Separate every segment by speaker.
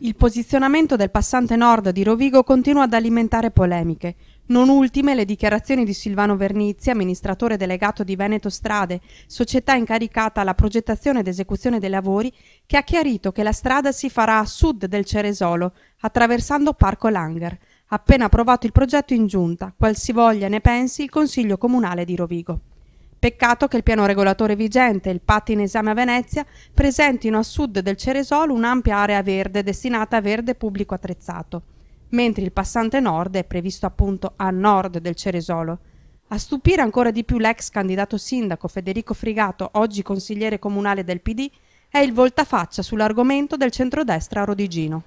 Speaker 1: Il posizionamento del passante nord di Rovigo continua ad alimentare polemiche, non ultime le dichiarazioni di Silvano Vernizzi, amministratore delegato di Veneto Strade, società incaricata alla progettazione ed esecuzione dei lavori, che ha chiarito che la strada si farà a sud del Ceresolo, attraversando Parco Langer, appena approvato il progetto in giunta, qualsivoglia ne pensi il Consiglio Comunale di Rovigo. Peccato che il piano regolatore vigente e il PAT in esame a Venezia presentino a sud del Ceresolo un'ampia area verde destinata a verde pubblico attrezzato, mentre il passante nord è previsto appunto a nord del Ceresolo. A stupire ancora di più l'ex candidato sindaco Federico Frigato, oggi consigliere comunale del PD, è il voltafaccia sull'argomento del centrodestra rodigino.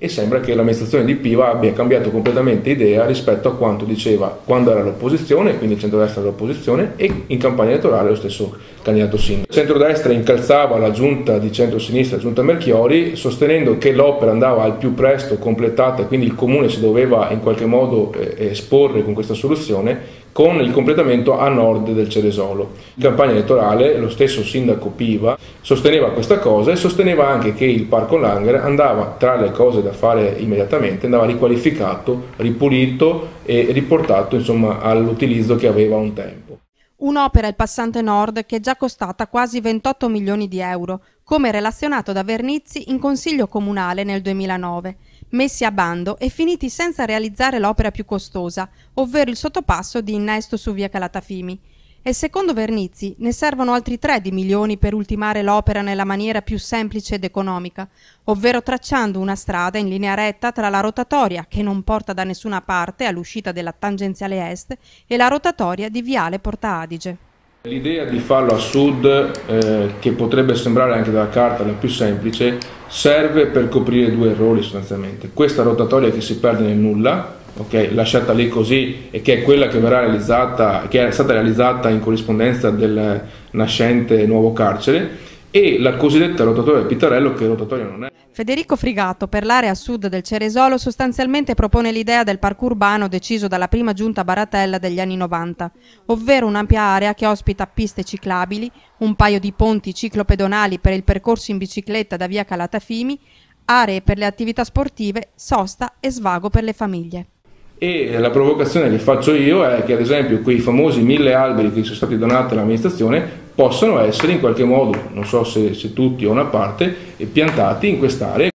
Speaker 2: E sembra che l'amministrazione di Piva abbia cambiato completamente idea rispetto a quanto diceva quando era all'opposizione, quindi il centrodestra all'opposizione, e in campagna elettorale lo stesso candidato sindaco. Il centrodestra incalzava la giunta di centrosinistra, la giunta Melchiori, sostenendo che l'opera andava al più presto completata e quindi il comune si doveva in qualche modo esporre con questa soluzione, con il completamento a nord del Ceresolo. In campagna elettorale lo stesso sindaco Piva sosteneva questa cosa e sosteneva anche che il Parco Langer andava, tra le cose da fare immediatamente, andava riqualificato, ripulito e riportato insomma all'utilizzo che aveva un tempo.
Speaker 1: Un'opera, il passante nord, che è già costata quasi 28 milioni di euro, come relazionato da Vernizzi in Consiglio Comunale nel 2009, messi a bando e finiti senza realizzare l'opera più costosa, ovvero il sottopasso di innesto su via Calatafimi. E secondo Vernizzi ne servono altri 3 di milioni per ultimare l'opera nella maniera più semplice ed economica, ovvero tracciando una strada in linea retta tra la rotatoria, che non porta da nessuna parte all'uscita della tangenziale est, e la rotatoria di viale Porta Adige.
Speaker 2: L'idea di farlo a sud, che potrebbe sembrare anche dalla carta la più semplice, serve per coprire 2 errori sostanzialmente. Questa rotatoria che si perde nel nulla, lasciata lì così, e che è quella che verrà realizzata, che è stata realizzata in corrispondenza del nascente nuovo carcere, e la cosiddetta rotatoria del Pitarello, che rotatoria non è.
Speaker 1: Federico Frigato, per l'area a sud del Ceresolo, sostanzialmente propone l'idea del parco urbano deciso dalla prima giunta Baratella degli anni 90, ovvero un'ampia area che ospita piste ciclabili, un paio di ponti ciclopedonali per il percorso in bicicletta da via Calatafimi, aree per le attività sportive, sosta e svago per le famiglie.
Speaker 2: E la provocazione che faccio io è che ad esempio quei famosi 1000 alberi che sono stati donati all'amministrazione possano essere in qualche modo, non so se tutti o una parte, piantati in quest'area.